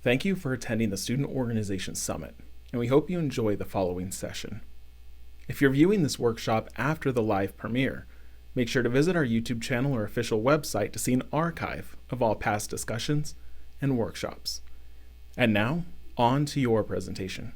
Thank you for attending the Student Organization Summit, and we hope you enjoy the following session. If you're viewing this workshop after the live premiere, make sure to visit our YouTube channel or official website to see an archive of all past discussions and workshops. And now, on to your presentation.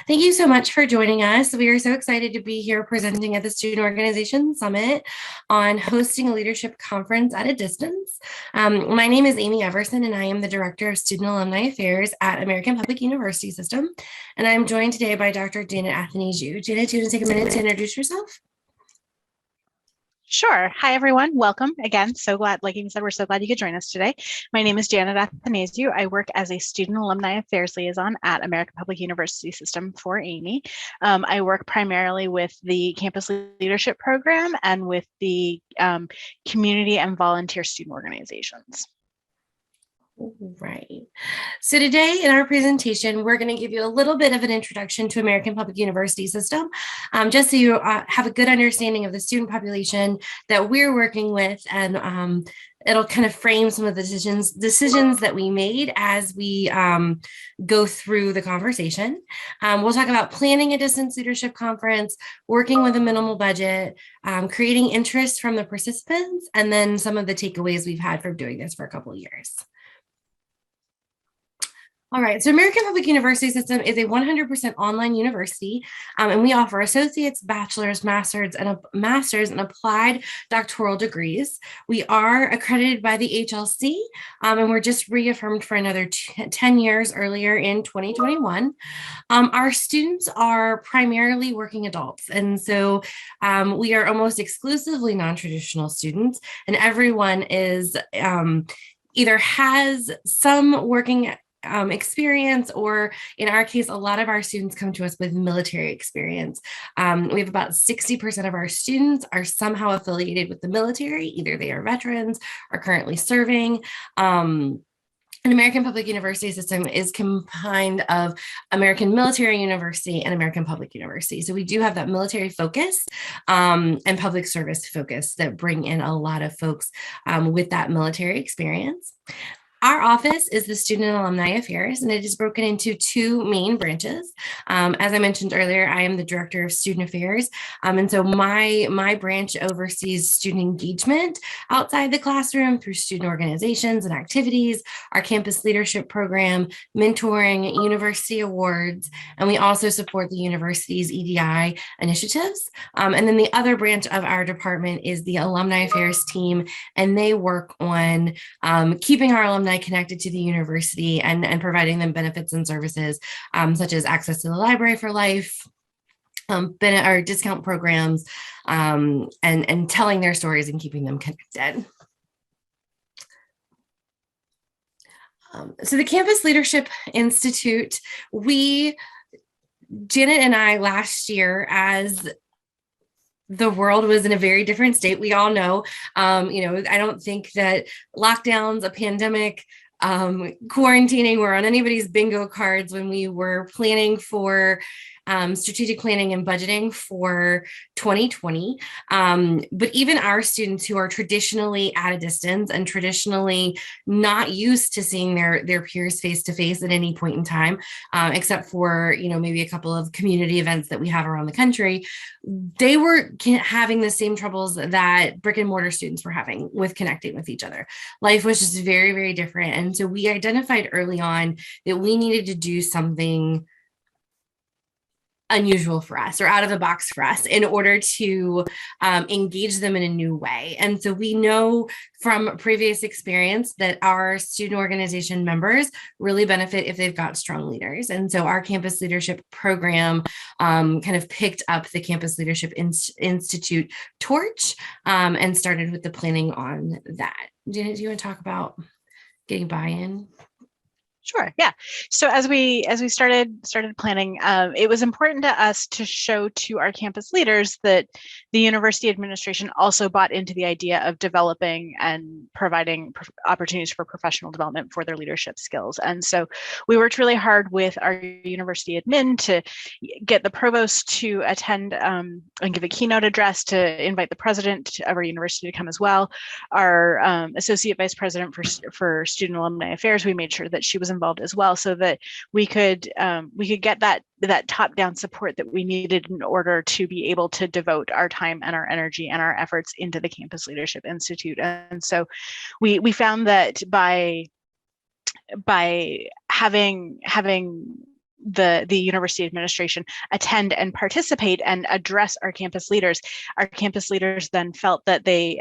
Thank you so much for joining us. We are so excited to be here presenting at the Student Organization Summit on hosting a leadership conference at a distance. My name is Amy Everson, and I am the Director of Student Alumni Affairs at American Public University System. And I'm joined today by Dr. Janet Athanasiou. Janet, do you want to take a minute to introduce yourself? Sure. Hi, everyone. Welcome again. So glad, like Amy said, we're so glad you could join us today. My name is Janet Athanasiou. I work as a Student Alumni Affairs Liaison at American Public University System for Amy. I work primarily with the Campus Leadership Program and with the community and volunteer student organizations. Right. So today in our presentation, we're going to give you a little bit of an introduction to American Public University System, just so you have a good understanding of the student population that we're working with, and it'll kind of frame some of the decisions that we made as we go through the conversation. We'll talk about planning a distance leadership conference, working with a minimal budget, creating interest from the participants, and then some of the takeaways we've had from doing this for a couple of years. All right, so American Public University System is a 100% online university, and we offer associates, bachelor's, master's, and applied doctoral degrees. We are accredited by the HLC, and we're just reaffirmed for another 10 years earlier in 2021. Our students are primarily working adults, and so we are almost exclusively non-traditional students, and everyone is either has some working experience, or in our case, a lot of our students come to us with military experience. We have about 60% of our students are somehow affiliated with the military. Either they are veterans or currently serving. An American Public University System is combined of American Military University and American Public University. So we do have that military focus and public service focus that bring in a lot of folks with that military experience. Our office is the Student Alumni Affairs, and it is broken into two main branches. As I mentioned earlier, I am the Director of Student Affairs, and so my branch oversees student engagement outside the classroom through student organizations and activities, our campus leadership program, mentoring, university awards, and we also support the university's EDI initiatives. And then the other branch of our department is the Alumni Affairs team, and they work on keeping our alumni connected to the university and providing them benefits and services such as access to the library for life, or discount programs, and telling their stories and keeping them connected. So the Campus Leadership Institute, Janet and I last year, as the world was in a very different state. We all know, I don't think that lockdowns, a pandemic, quarantining were on anybody's bingo cards when we were planning for strategic planning and budgeting for 2020. But even our students who are traditionally at a distance and traditionally not used to seeing their peers face to face at any point in time, except for, maybe a couple of community events that we have around the country, they were having the same troubles that brick and mortar students were having with connecting with each other. Life was just very, very different. And so we identified early on that we needed to do something unusual for us, or out of the box for us, in order to engage them in a new way. And so we know from previous experience that our student organization members really benefit if they've got strong leaders. And so our campus leadership program kind of picked up the Campus Leadership Institute torch and started with the planning on that. Janet, do you want to talk about getting buy-in? Sure. Yeah. So as we started planning, it was important to us to show to our campus leaders that the university administration also bought into the idea of developing and providing opportunities for professional development for their leadership skills. And so we worked really hard with our university admin to get the provost to attend and give a keynote address, to invite the president of our university to come as well. Our associate vice president for student alumni affairs, we made sure that she was involved as well, so that we could get that top-down support that we needed in order to be able to devote our time and our energy and our efforts into the Campus Leadership Institute. And so we found that by having the university administration attend and participate and address our campus leaders then felt that they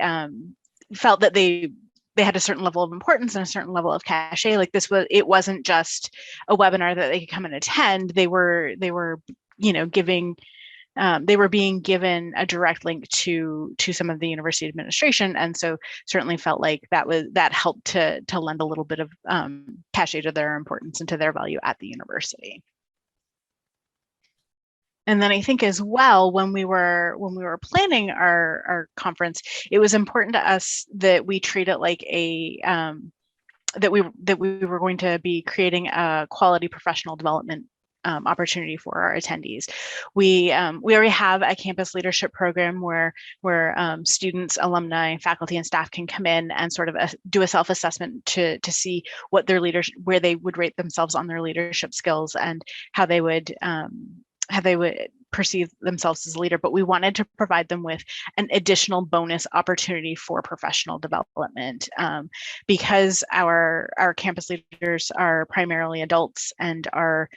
had a certain level of importance and a certain level of cachet. Like it wasn't just a webinar that they could come and attend. They were being given a direct link to some of the university administration, and so certainly felt like that helped to lend a little bit of cachet to their importance and to their value at the university. And then I think as well, when we were planning our conference, it was important to us that we treat it like that we were going to be creating a quality professional development opportunity for our attendees. We already have a campus leadership program where students, alumni, faculty, and staff can come in and sort of do a self-assessment to see what their where they would rate themselves on their leadership skills and how they would perceive themselves as a leader. But we wanted to provide them with an additional bonus opportunity for professional development, because our campus leaders are primarily adults and are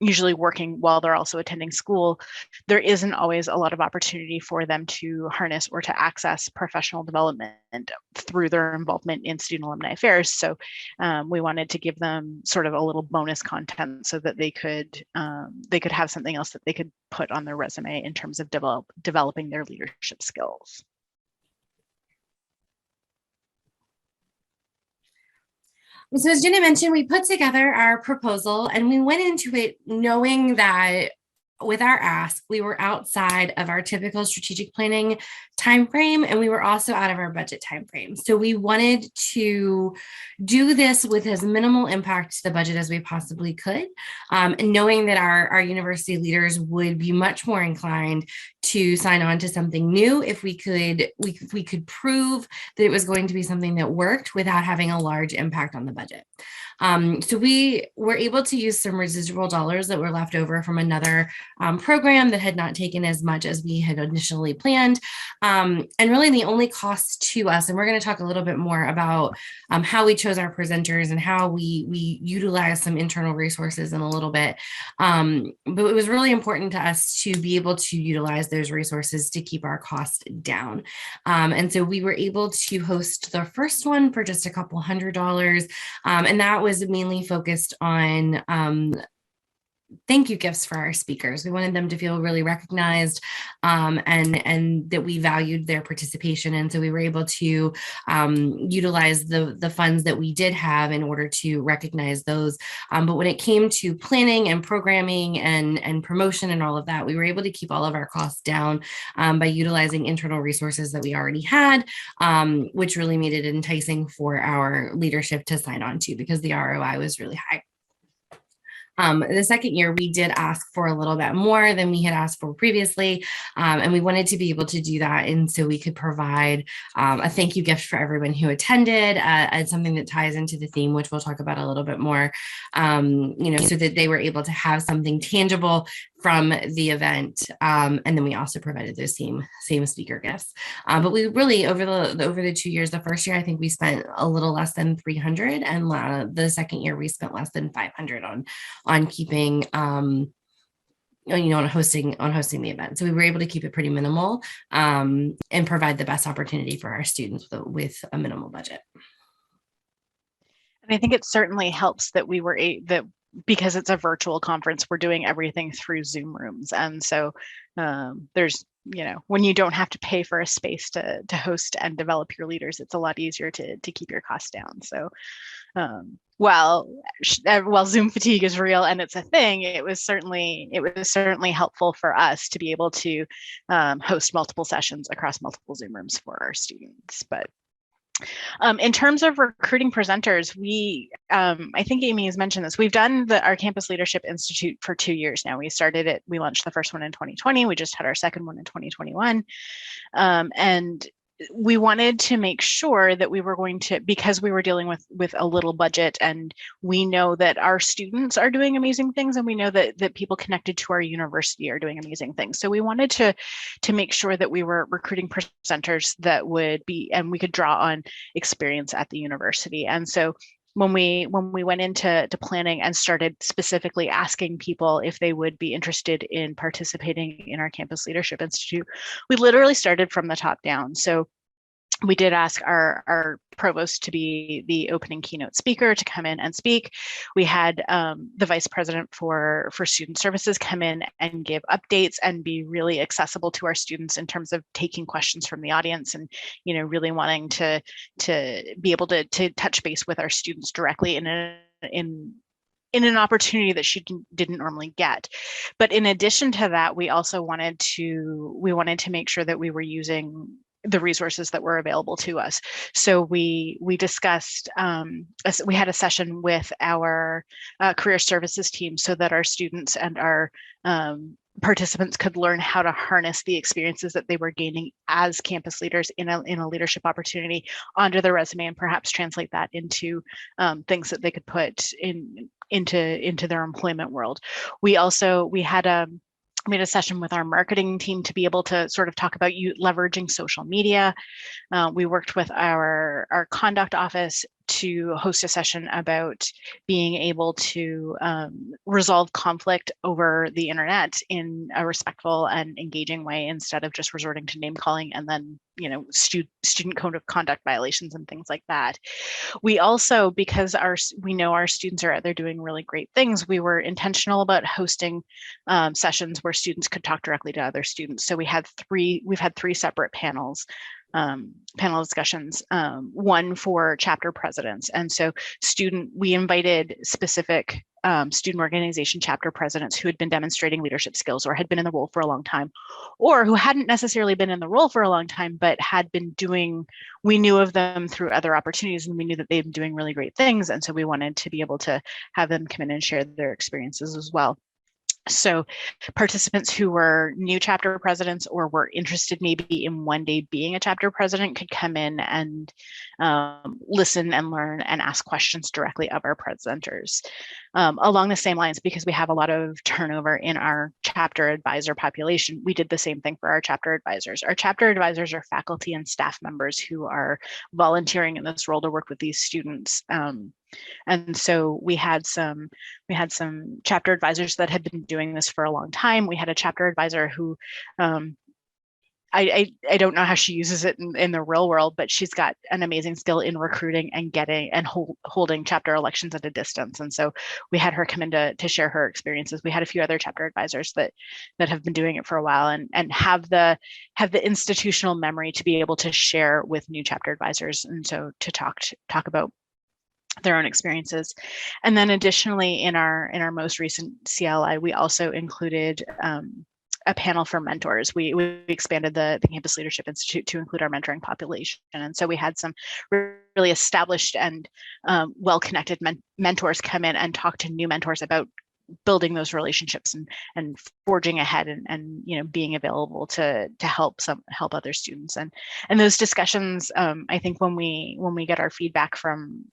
usually working while they're also attending school. There isn't always a lot of opportunity for them to harness or to access professional development through their involvement in student alumni affairs. So we wanted to give them sort of a little bonus content so that they could have something else that they could put on their resume in terms of developing their leadership skills. So as Jenna mentioned, we put together our proposal and we went into it knowing that with our ask, we were outside of our typical strategic planning timeframe, and we were also out of our budget timeframe. So we wanted to do this with as minimal impact to the budget as we possibly could, and knowing that our university leaders would be much more inclined to sign on to something new if we could prove that it was going to be something that worked without having a large impact on the budget. So we were able to use some residual dollars that were left over from another program that had not taken as much as we had initially planned. And really the only cost to us, and we're going to talk a little bit more about how we chose our presenters and how we utilize some internal resources in a little bit. But it was really important to us to be able to utilize those resources to keep our costs down. And so we were able to host the first one for just a couple $100. And that was mainly focused on thank you gifts for our speakers. We wanted them to feel really recognized, and that we valued their participation. And so we were able to utilize the funds that we did have in order to recognize those. But when it came to planning and programming and promotion and all of that, we were able to keep all of our costs down by utilizing internal resources that we already had, which really made it enticing for our leadership to sign on to, because the ROI was really high. The second year, we did ask for a little bit more than we had asked for previously, and we wanted to be able to do that. And so we could provide a thank you gift for everyone who attended, and something that ties into the theme, which we'll talk about a little bit more, so that they were able to have something tangible from the event. And then we also provided those same speaker gifts. But we really, over the 2 years, the first year, I think we spent a little less than 300, and the second year we spent less than 500 on keeping, on hosting the event. So we were able to keep it pretty minimal, and provide the best opportunity for our students with a minimal budget. And I think it certainly helps that because it's a virtual conference, we're doing everything through Zoom rooms. And so there's, when you don't have to pay for a space to host and develop your leaders, it's a lot easier to keep your costs down. So while Zoom fatigue is real and it's a thing, it was certainly helpful for us to be able to host multiple sessions across multiple Zoom rooms for our students. But in terms of recruiting presenters, I think Amy has mentioned this. We've done our Campus Leadership Institute for 2 years now. We launched the first one in 2020. We just had our second one in 2021. And we wanted to make sure that we were going to, because we were dealing with a little budget, and we know that our students are doing amazing things, and we know that people connected to our university are doing amazing things. So we wanted to make sure that we were recruiting presenters that would be, and we could draw on experience at the university. And so when we went into planning and started specifically asking people if they would be interested in participating in our Campus Leadership Institute, we literally started from the top down. So we did ask our provost to be the opening keynote speaker to come in and speak. We had the vice president for student services come in and give updates and be really accessible to our students in terms of taking questions from the audience, and really wanting to be able to touch base with our students directly in an opportunity that she didn't normally get. But in addition to that, we also wanted to make sure that we were using the resources that were available to us. So we discussed, we had a session with our career services team so that our students and our participants could learn how to harness the experiences that they were gaining as campus leaders in a leadership opportunity onto their resume, and perhaps translate that into things that they could put into their employment world. We had made a session with our marketing team to be able to sort of talk about leveraging social media. We worked with our conduct office to host a session about being able to resolve conflict over the internet in a respectful and engaging way, instead of just resorting to name calling and then student code of conduct violations and things like that. We also, because we know our students are out there doing really great things, we were intentional about hosting sessions where students could talk directly to other students. So we've had three separate panel discussions, one for chapter presidents. And so we invited specific student organization chapter presidents who had been demonstrating leadership skills, or had been in the role for a long time, or who hadn't necessarily been in the role for a long time, but had been we knew of them through other opportunities, and we knew that they'd been doing really great things. And so we wanted to be able to have them come in and share their experiences as well. So participants who were new chapter presidents or were interested maybe in one day being a chapter president could come in and listen and learn and ask questions directly of our presenters. Along the same lines, because we have a lot of turnover in our chapter advisor population, we did the same thing for our chapter advisors. Our chapter advisors are faculty and staff members who are volunteering in this role to work with these students. And so we had some chapter advisors that had been doing this for a long time. We had a chapter advisor who I don't know how she uses it in the real world, but she's got an amazing skill in recruiting and getting and holding chapter elections at a distance. And so we had her come in to share her experiences. We had a few other chapter advisors that have been doing it for a while and have the institutional memory to be able to share with new chapter advisors. And so to talk about their own experiences. And then additionally, in our most recent CLI, we also included a panel for mentors. We expanded the Campus Leadership Institute to include our mentoring population. And so we had some really established and well-connected mentors come in and talk to new mentors about building those relationships and forging ahead and being available to help other students. And those discussions, I think when we get our feedback from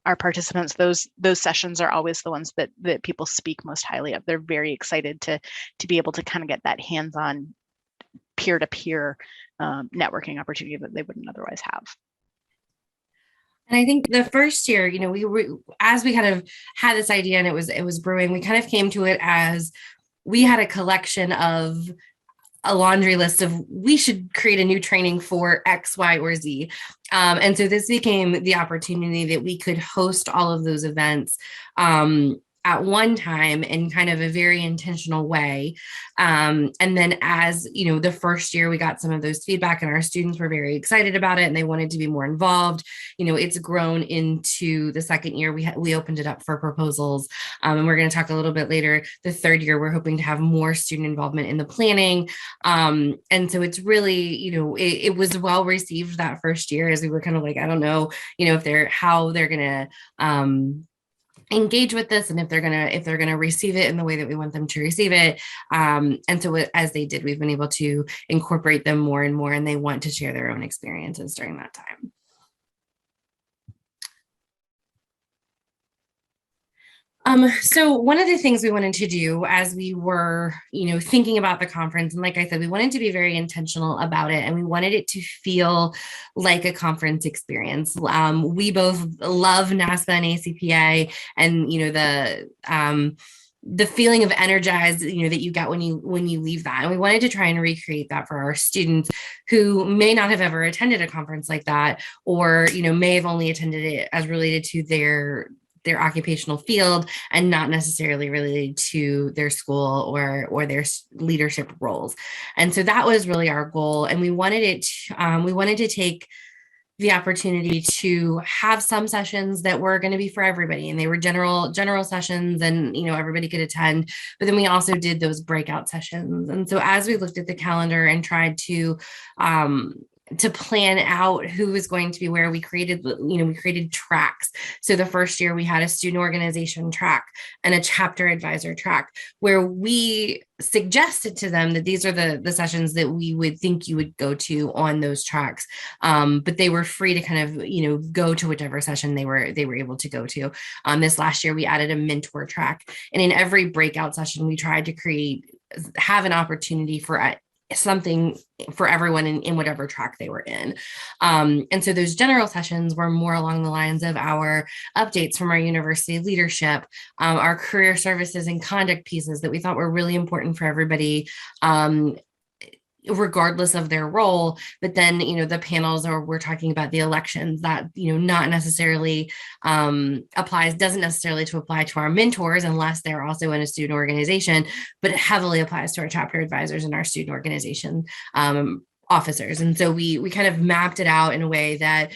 our participants, those sessions are always the ones that people speak most highly of. They're very excited to be able to kind of get that hands-on peer-to-peer networking opportunity that they wouldn't otherwise have. And I think the first year, as we kind of had this idea and it was brewing, we kind of came to it as we had a collection of a laundry list of we should create a new training for X, Y, or Z. And so this became the opportunity that we could host all of those events at one time in kind of a very intentional way. And then as, the first year we got some of those feedback and our students were very excited about it and they wanted to be more involved. It's grown into the second year. We opened it up for proposals. And we're going to talk a little bit later. The third year, we're hoping to have more student involvement in the planning. And so it's really, it was well received that first year as we were kind of like, I don't know, how they're going to, engage with this and if they're gonna receive it in the way that we want them to receive it. And so as they did, we've been able to incorporate them more and more, and they want to share their own experiences during that time. So one of the things we wanted to do as we were, thinking about the conference, and like I said, we wanted to be very intentional about it, and we wanted it to feel like a conference experience. We both love NASPA and ACPA, and the feeling of energized, that you get when you leave that. And we wanted to try and recreate that for our students who may not have ever attended a conference like that, or may have only attended it as related to their occupational field and not necessarily related to their school or their leadership roles. And so that was really our goal. And we wanted to take the opportunity to have some sessions that were going to be for everybody, and they were general sessions, and everybody could attend. But then we also did those breakout sessions. And so as we looked at the calendar and tried to plan out who was going to be where, we created tracks. So the first year we had a student organization track and a chapter advisor track, where we suggested to them that these are the sessions that we would think you would go to on those tracks. But they were free to kind of, go to whichever session they were able to go to. This last year we added a mentor track, and in every breakout session we tried to have an opportunity for something for everyone in whatever track they were in. And so those general sessions were more along the lines of our updates from our university leadership, our career services and conduct pieces that we thought were really important for everybody, regardless of their role. But then, the panels, or we're talking about the elections, that, not necessarily doesn't necessarily to apply to our mentors unless they're also in a student organization, but it heavily applies to our chapter advisors and our student organization officers. And so we kind of mapped it out in a way that,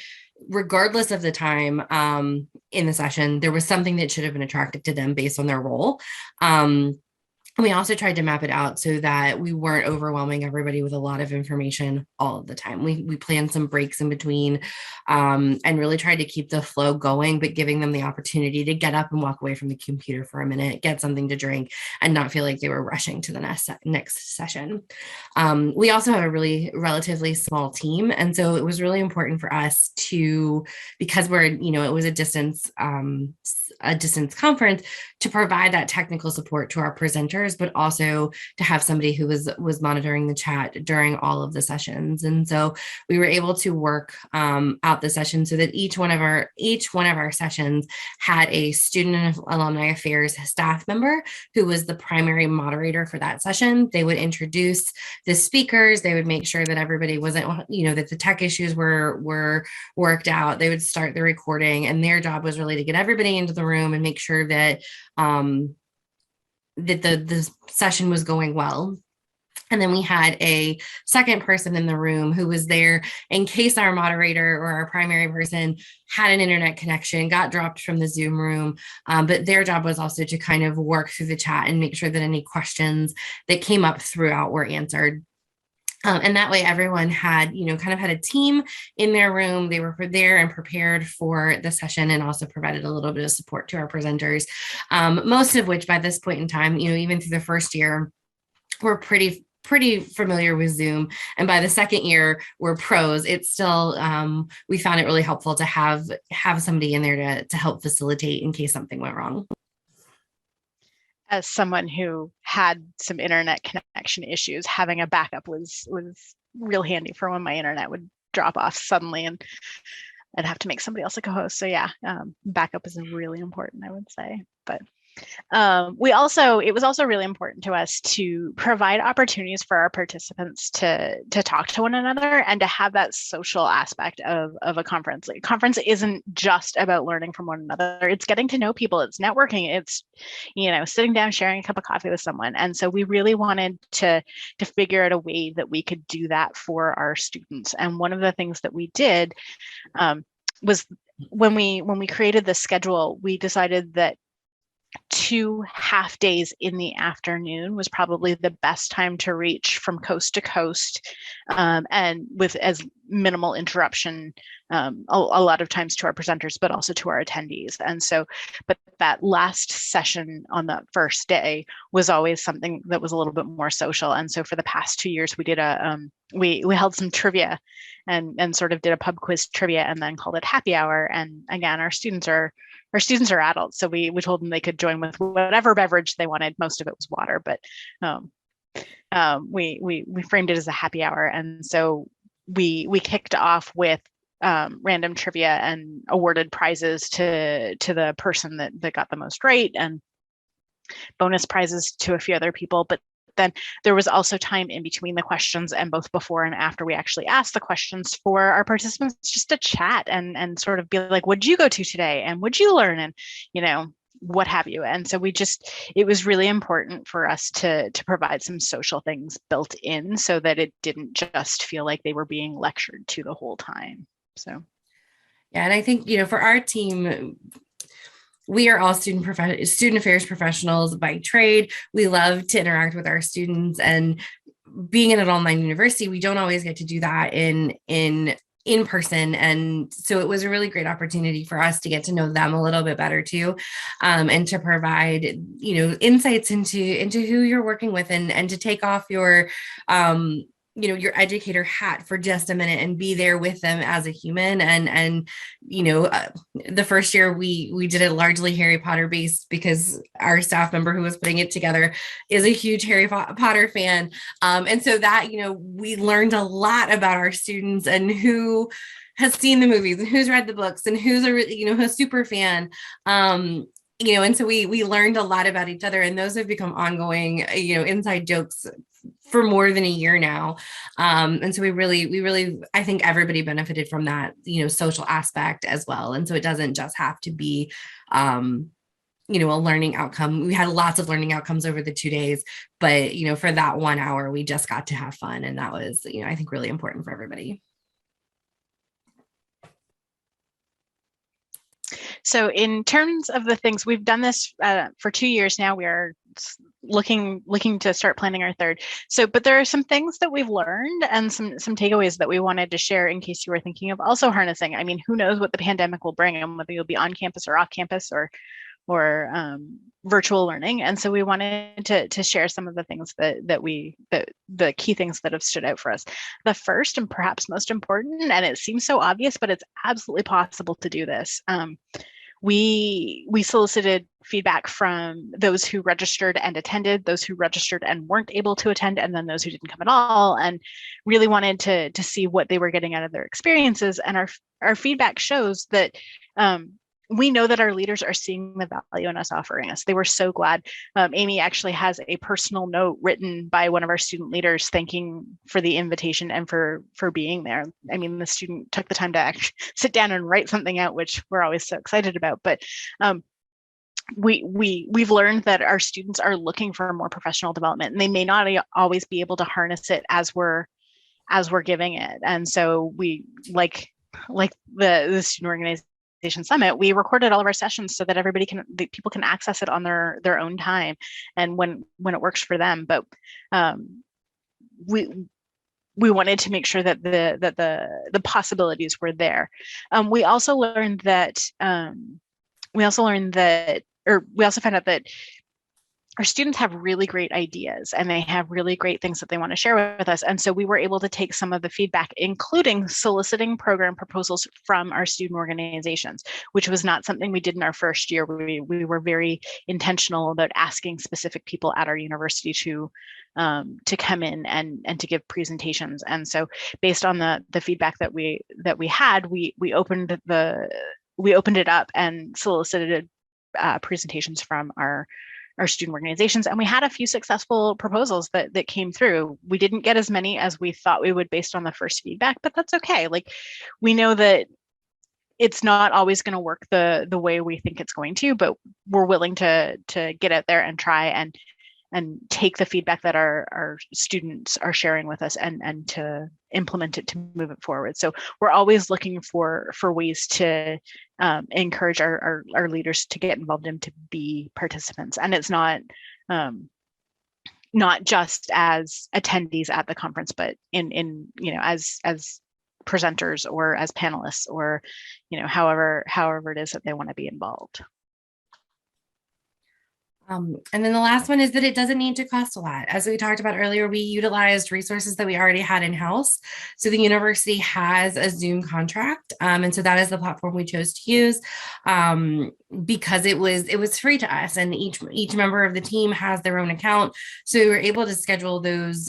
regardless of the time in the session, there was something that should have been attractive to them based on their role. And we also tried to map it out so that we weren't overwhelming everybody with a lot of information all of the time. We planned some breaks in between, and really tried to keep the flow going, but giving them the opportunity to get up and walk away from the computer for a minute, get something to drink, and not feel like they were rushing to the next session. We also have a really relatively small team. And so it was really important for us because it was a distance conference, to provide that technical support to our presenters, but also to have somebody who was monitoring the chat during all of the sessions. And so we were able to work out the session so that each one of our sessions had a student and alumni affairs staff member who was the primary moderator for that session. They would introduce the speakers. They would make sure that everybody wasn't, that the tech issues were worked out. They would start the recording, and their job was really to get everybody into the room and make sure that the session was going well. And then we had a second person in the room who was there in case our moderator or our primary person had an internet connection, got dropped from the Zoom room. But their job was also to kind of work through the chat and make sure that any questions that came up throughout were answered. And that way everyone had, kind of had a team in their room. They were there and prepared for the session, and also provided a little bit of support to our presenters, most of which by this point in time, even through the first year, were pretty familiar with Zoom. And by the second year, we're pros. It's still, we found it really helpful to have somebody in there to help facilitate in case something went wrong. As someone who had some internet connection issues, having a backup was real handy for when my internet would drop off suddenly and I'd have to make somebody else a co-host. So yeah, backup is really important, I would say. But it was also really important to us to provide opportunities for our participants to talk to one another and to have that social aspect of a conference. Like, conference isn't just about learning from one another. It's getting to know people. It's networking. It's, sitting down, sharing a cup of coffee with someone. And so we really wanted to figure out a way that we could do that for our students. And one of the things that we did was when we created the schedule, we decided that 2 half days in the afternoon was probably the best time to reach from coast to coast, and with as minimal interruption, a lot of times to our presenters, but also to our attendees. And so, but that last session on the first day was always something that was a little bit more social. And so for the past 2 years, we did we held some trivia and sort of did a pub quiz trivia and then called it happy hour. And again, our students are adults, so we told them they could join with whatever beverage they wanted. Most of it was water, but we framed it as a happy hour. And so we kicked off with random trivia and awarded prizes to the person that got the most right, and bonus prizes to a few other people. But then there was also time in between the questions and both before and after we actually asked the questions for our participants just to chat and sort of be like, what'd you go to today? And what'd you learn? And, what have you. And so it was really important for us to provide some social things built in so that it didn't just feel like they were being lectured to the whole time. So. Yeah. And I think, for our team, we are all student affairs professionals by trade. We love to interact with our students, and being in an online university, we don't always get to do that in person. And so it was a really great opportunity for us to get to know them a little bit better too, and to provide, insights into who you're working with, and to take off your, your educator hat for just a minute and be there with them as a human. And the first year we did it largely Harry Potter based because our staff member who was putting it together is a huge Harry Potter fan. And so that, we learned a lot about our students and who has seen the movies and who's read the books and who's a super fan. And so we learned a lot about each other, and those have become ongoing, inside jokes for more than a year now. And so we really, I think everybody benefited from that, social aspect as well. And so it doesn't just have to be, a learning outcome. We had lots of learning outcomes over the 2 days, but, for that 1 hour, we just got to have fun. And that was, I think really important for everybody. So in terms of the things, we've done this for 2 years now. We are looking to start planning our third. So, but there are some things that we've learned and some takeaways that we wanted to share in case you were thinking of also harnessing. I mean, who knows what the pandemic will bring, and whether you'll be on campus or off campus or virtual learning. And so we wanted to share some of the things that the key things that have stood out for us. The first and perhaps most important, and it seems so obvious, but it's absolutely possible to do this. We solicited feedback from those who registered and attended, those who registered and weren't able to attend, and then those who didn't come at all, and really wanted to see what they were getting out of their experiences. And our feedback shows that we know that our leaders are seeing the value in us offering us. They were so glad. Amy actually has a personal note written by one of our student leaders thanking for the invitation and for being there. I mean, the student took the time to actually sit down and write something out, which we're always so excited about. But we've learned that our students are looking for more professional development, and they may not always be able to harness it as we're giving it. And so we like the student organization summit, we recorded all of our sessions so that people can access it on their own time and when it works for them. But we wanted to make sure that the possibilities were there. We also found out that our students have really great ideas and they have really great things that they want to share with us. And so we were able to take some of the feedback, including soliciting program proposals from our student organizations, which was not something we did in our first year. We were very intentional about asking specific people at our university to come in and to give presentations. And so based on the feedback that we had, we opened it up and solicited presentations from our student organizations. And we had a few successful proposals that came through. We didn't get as many as we thought we would based on the first feedback, but that's okay. Like, we know that it's not always going to work the way we think it's going to, but we're willing to get out there and try take the feedback that our students are sharing with us and to implement it to move it forward. So we're always looking for ways to encourage our leaders to get involved and to be participants. And it's not just as attendees at the conference, but in as presenters or as panelists, or however it is that they want to be involved. And then the last one is that it doesn't need to cost a lot. As we talked about earlier, we utilized resources that we already had in-house. So the university has a Zoom contract. And so that is the platform we chose to use because it was free to us, and each member of the team has their own account. So we were able to schedule those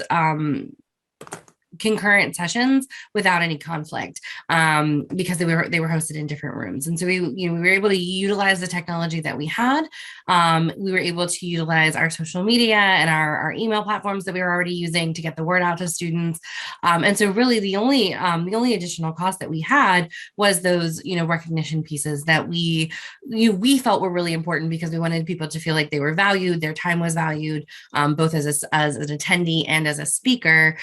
concurrent sessions without any conflict because they were hosted in different rooms. And so we were able to utilize the technology that we had. We were able to utilize our social media and our email platforms that we were already using to get the word out to students. And so really the only additional cost that we had was those recognition pieces that we felt were really important, because we wanted people to feel like they were valued, their time was valued, both as an attendee and as a speaker.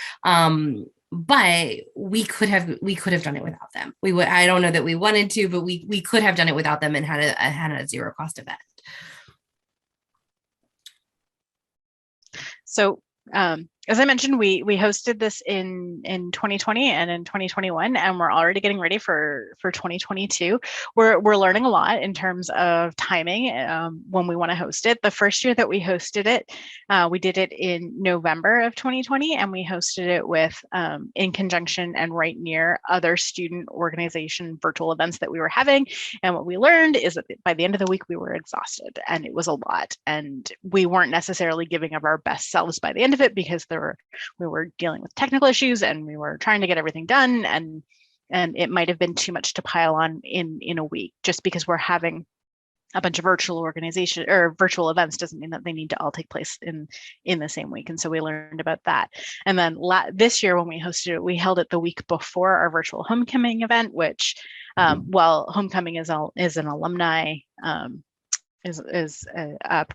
But we could have done it without them. I don't know that we wanted to, but we could have done it without them and had a zero cost event. So as I mentioned, we hosted this in 2020 and in 2021, and we're already getting ready for 2022. We're learning a lot in terms of timing when we want to host it. The first year that we hosted it, we did it in November of 2020, and we hosted it with in conjunction and right near other student organization virtual events that we were having. And what we learned is that by the end of the week, we were exhausted, and it was a lot, and we weren't necessarily giving of our best selves by the end of it, because we were dealing with technical issues and we were trying to get everything done, and it might have been too much to pile on in a week. Just because we're having a bunch of virtual events doesn't mean that they need to all take place in the same week. And so we learned about that. And then this year when we hosted it, we held it the week before our virtual homecoming event, which while homecoming is an alumni is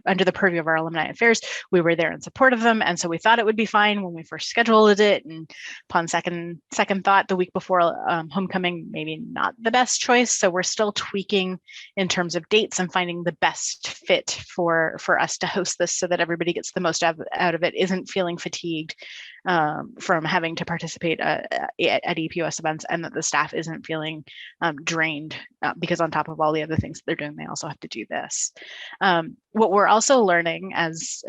under the purview of our alumni affairs, we were there in support of them, and so we thought it would be fine when we first scheduled it. And upon second thought, the week before homecoming, maybe not the best choice. So we're still tweaking in terms of dates and finding the best fit for us to host this, so that everybody gets the most out of it, isn't feeling fatigued from having to participate at EPUS events, and that the staff isn't feeling drained because on top of all the other things that they're doing, they also have to do this. What we're also learning, as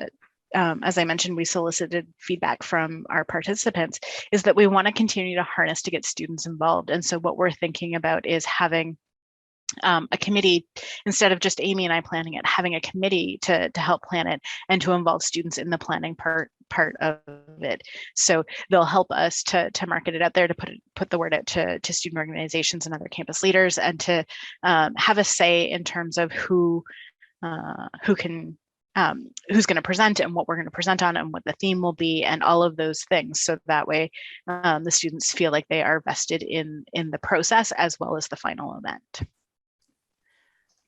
I mentioned, we solicited feedback from our participants, is that we want to continue to harness to get students involved. And so what we're thinking about is having a committee, instead of just Amy and I planning it, having a committee to help plan it and to involve students in the planning part of it. So they'll help us to market it out there, to put the word out to student organizations and other campus leaders, and to have a say in terms of who's going to present and what we're going to present on and what the theme will be and all of those things. So that way the students feel like they are vested in the process as well as the final event.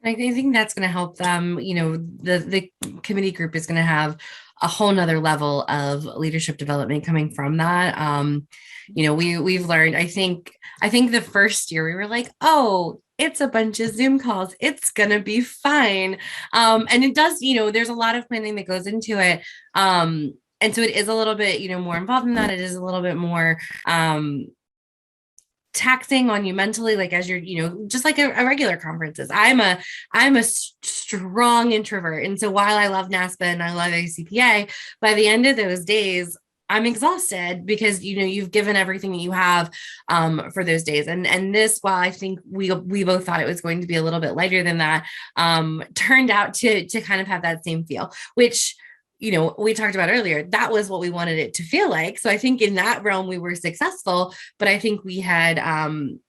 I think that's going to help them. The committee group is going to have a whole nother level of leadership development coming from that. We've learned, I think the first year we were like, oh, it's a bunch of Zoom calls, it's going to be fine. And it does, there's a lot of planning that goes into it. And so it is a little bit, more involved in that. It is a little bit more, taxing on you mentally, like as you're, just like a regular conferences. I'm a strong introvert. And so while I love NASPA and I love ACPA, by the end of those days, I'm exhausted because, you've given everything that you have for those days. And this, while I think we both thought it was going to be a little bit lighter than that, turned out to kind of have that same feel, which, we talked about earlier, that was what we wanted it to feel like. So I think in that realm, we were successful, but I think we had,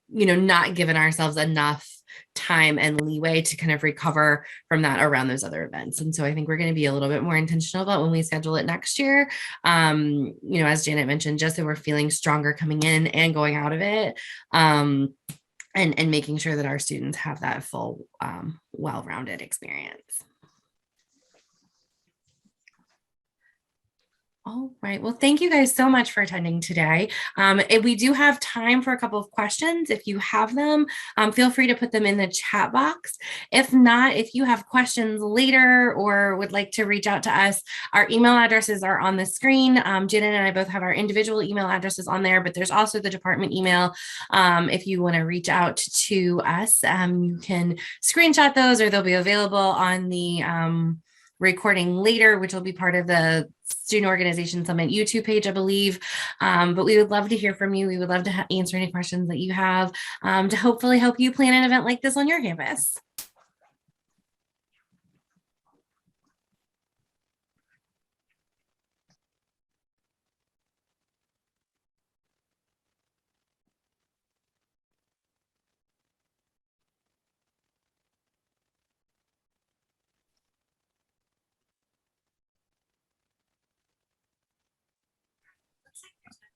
not given ourselves enough time and leeway to kind of recover from that around those other events. And so I think we're going to be a little bit more intentional about when we schedule it next year. As Janet mentioned, just so we're feeling stronger coming in and going out of it. And making sure that our students have that full, well-rounded experience. All right. Well, thank you guys so much for attending today. And we do have time for a couple of questions. If you have them, feel free to put them in the chat box. If not, if you have questions later or would like to reach out to us, our email addresses are on the screen. Janet and I both have our individual email addresses on there, but there's also the department email. If you want to reach out to us, you can screenshot those, or they'll be available on the recording later, which will be part of the Student Organization Summit YouTube page, I believe. But we would love to hear from you. We would love to answer any questions that you have to hopefully help you plan an event like this on your campus.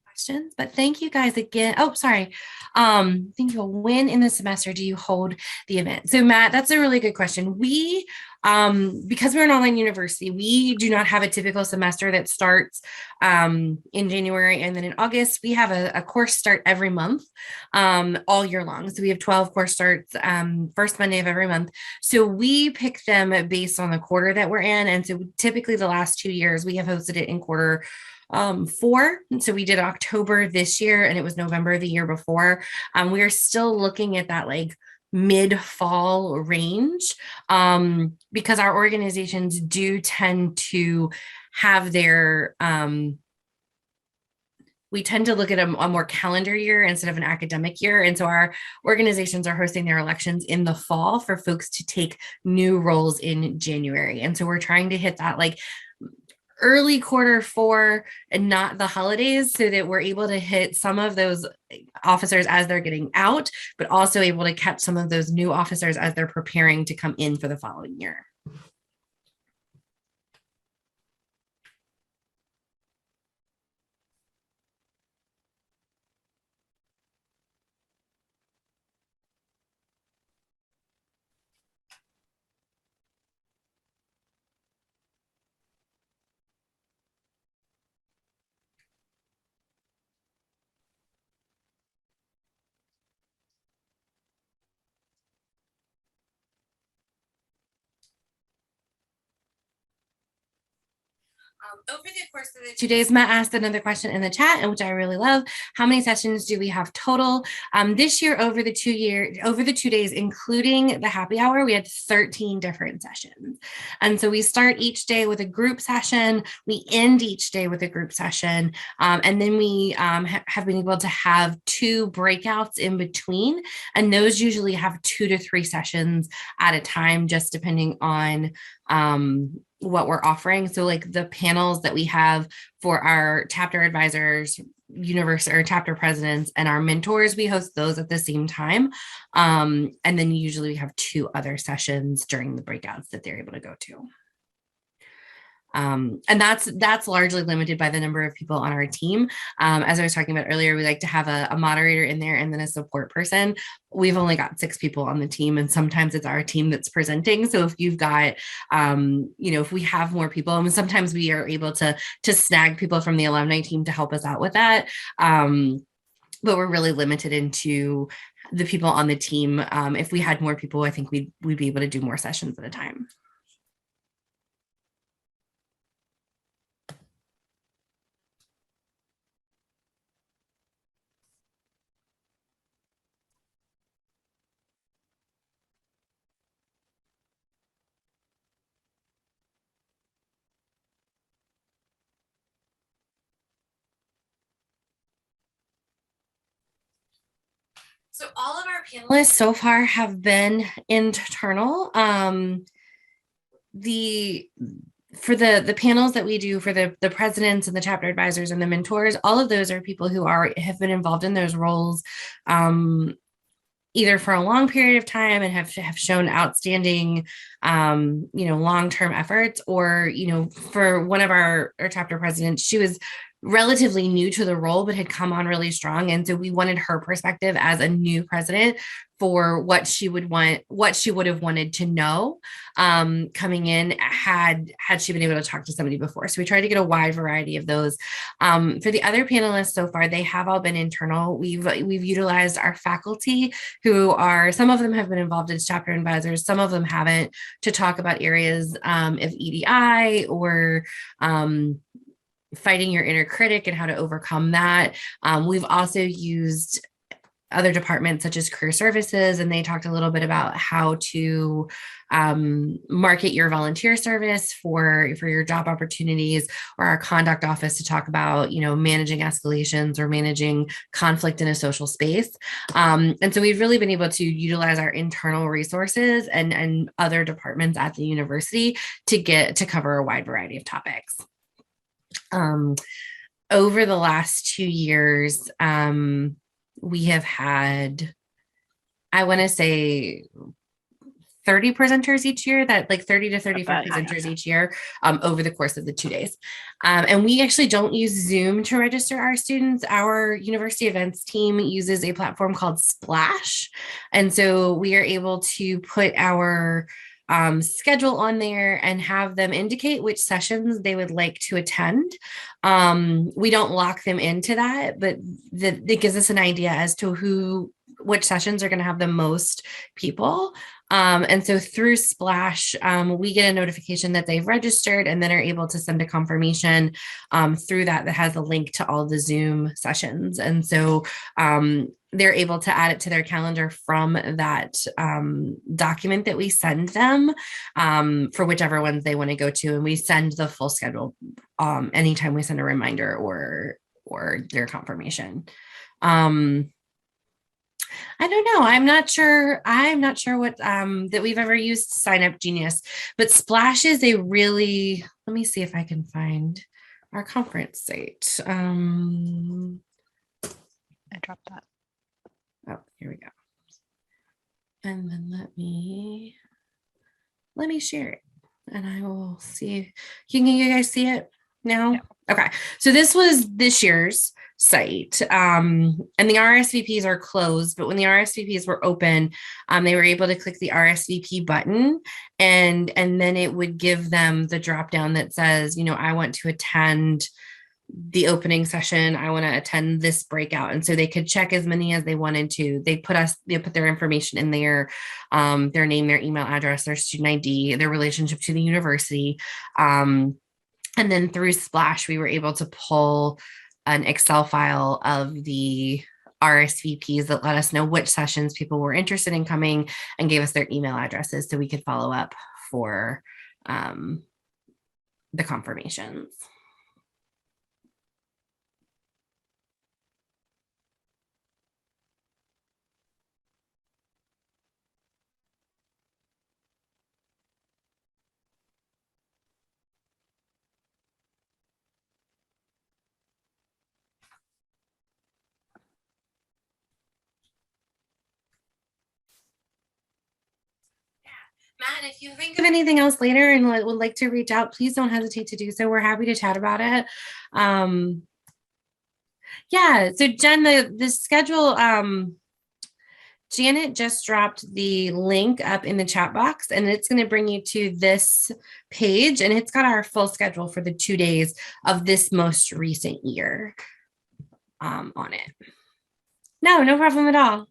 Questions, but thank you guys again. Oh, sorry. Thank you. When in the semester do you hold the event? So Matt, that's a really good question. We, because we're an online university, we do not have a typical semester that starts in January and then in August. We have a course start every month, all year long. So we have 12 course starts first Monday of every month. So we pick them based on the quarter that we're in. And so typically the last 2 years we have hosted it in quarter 4. And so we did October this year and it was November the year before. We are still looking at that like mid-fall range because our organizations do tend to have their we tend to look at a more calendar year instead of an academic year. And so our organizations are hosting their elections in the fall for folks to take new roles in January. And so we're trying to hit that like early quarter 4 and not the holidays, so that we're able to hit some of those officers as they're getting out, but also able to catch some of those new officers as they're preparing to come in for the following year. Over the course of the 2 days, Matt asked another question in the chat, and which I really love. How many sessions do we have total? This year, over the 2 days, including the happy hour, we had 13 different sessions. And so we start each day with a group session. We end each day with a group session. And then we have been able to have 2 breakouts in between. And those usually have 2 to 3 sessions at a time, just depending on what we're offering. So like the panels that we have for our chapter advisors, university or chapter presidents, and our mentors, we host those at the same time. And then usually we have 2 other sessions during the breakouts that they're able to go to. And that's largely limited by the number of people on our team. As I was talking about earlier, we like to have a moderator in there and then a support person. We've only got 6 people on the team, and sometimes it's our team that's presenting. So if you've got, if we have more people, and sometimes we are able to snag people from the alumni team to help us out with that. But we're really limited into the people on the team. If we had more people, I think we'd be able to do more sessions at a time. So all of our panelists so far have been internal. For the panels that we do for the presidents and the chapter advisors and the mentors, all of those are people who have been involved in those roles either for a long period of time and have shown outstanding, long-term efforts, or, for one of our chapter presidents, she was relatively new to the role, but had come on really strong. And so we wanted her perspective as a new president for what she would want, what she would have wanted to know coming in had she been able to talk to somebody before. So we tried to get a wide variety of those. For the other panelists so far, they have all been internal. We've utilized our faculty, who are, some of them have been involved as chapter advisors, some of them haven't, to talk about areas of EDI or fighting your inner critic and how to overcome that. We've also used other departments such as career services, and they talked a little bit about how to market your volunteer service for your job opportunities, or our conduct office to talk about, managing escalations or managing conflict in a social space. And so we've really been able to utilize our internal resources and other departments at the university to cover a wide variety of topics. Over the last 2 years, we have had, I want to say, 30 presenters each year, that like 30 to 35 presenters each year over the course of the 2 days. And we actually don't use Zoom to register our students. Our university events team uses a platform called Splash. And so we are able to put our schedule on there and have them indicate which sessions they would like to attend. We don't lock them into that, but it gives us an idea as to which sessions are going to have the most people. And so through Splash, we get a notification that they've registered, and then are able to send a confirmation through that has a link to all the Zoom sessions. And so they're able to add it to their calendar from that document that we send them for whichever ones they want to go to. And we send the full schedule anytime we send a reminder or their confirmation. I don't know. I'm not sure what that we've ever used Sign Up Genius, but Splash is a really, let me see if I can find our conference site. I dropped that. Oh, here we go. And then let me share it, and I will see. Can you guys see it now? Yeah. Okay. So this was this year's site, and the RSVPs are closed, but when the RSVPs were open, they were able to click the RSVP button, and then it would give them the drop down that says, I want to attend the opening session, I want to attend this breakout. And so they could check as many as they wanted to. They put their information in there, their name, their email address, their student ID, their relationship to the university. And then through Splash, we were able to pull an Excel file of the RSVPs that let us know which sessions people were interested in coming, and gave us their email addresses so we could follow up for the confirmations. Matt, if you think of anything else later and would like to reach out, please don't hesitate to do so. We're happy to chat about it. Yeah, so Jen, the schedule, Janet just dropped the link up in the chat box, and it's going to bring you to this page, and it's got our full schedule for the 2 days of this most recent year on it. No problem at all.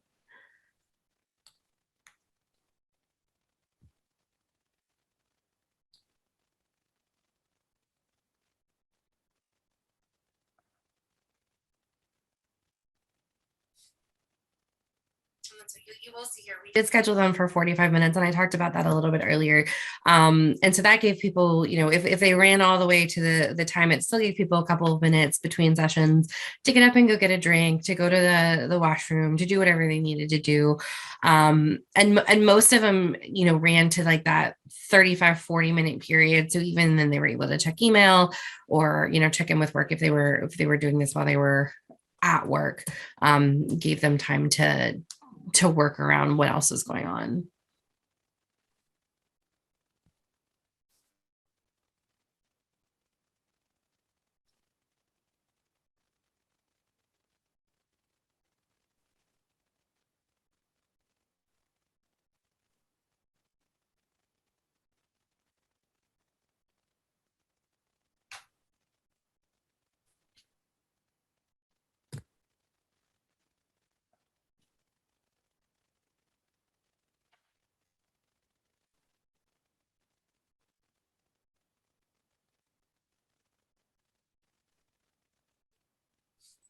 So you will see here, we did schedule them for 45 minutes, and I talked about that a little bit earlier. And so that gave people, if they ran all the way to the time, it still gave people a couple of minutes between sessions to get up and go get a drink, to go to the washroom, to do whatever they needed to do. And most of them, ran to like that 35, 40-minute period. So even then they were able to check email or, check in with work if they were doing this while they were at work, gave them time to work around what else is going on.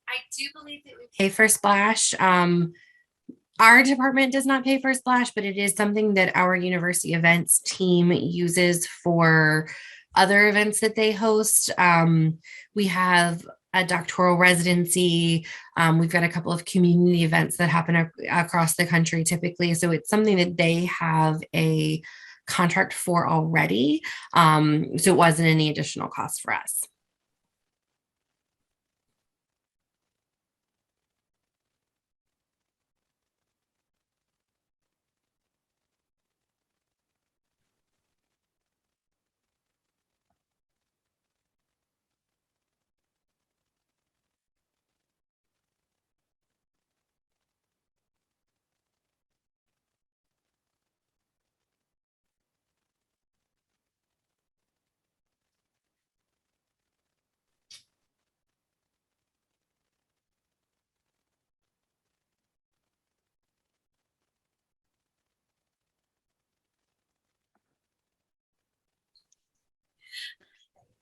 I do believe that we pay for Splash. Our department does not pay for Splash, but it is something that our university events team uses for other events that they host. We have a doctoral residency. We've got a couple of community events that happen across the country typically. So it's something that they have a contract for already. So it wasn't any additional cost for us.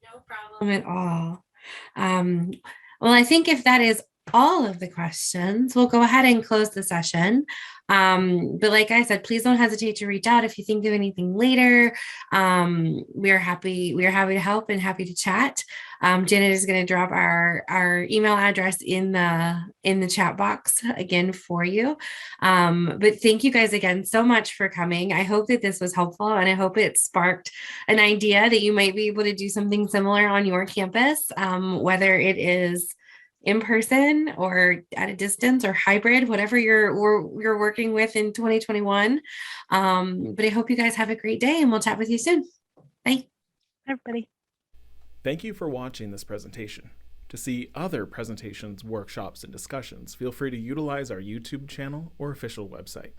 No problem at all. Um, well, I think if that is all of the questions, we'll go ahead and close the session. But like I said, please don't hesitate to reach out if you think of anything later. We are happy to help and happy to chat. Janet is going to drop our email address in the chat box again for you. But thank you guys again so much for coming. I hope that this was helpful, and I hope it sparked an idea that you might be able to do something similar on your campus, whether it is in person or at a distance or hybrid, whatever you're working with in 2021. But I hope you guys have a great day, and we'll chat with you soon. Bye. Everybody. Thank you for watching this presentation. To see other presentations, workshops, and discussions, feel free to utilize our YouTube channel or official website.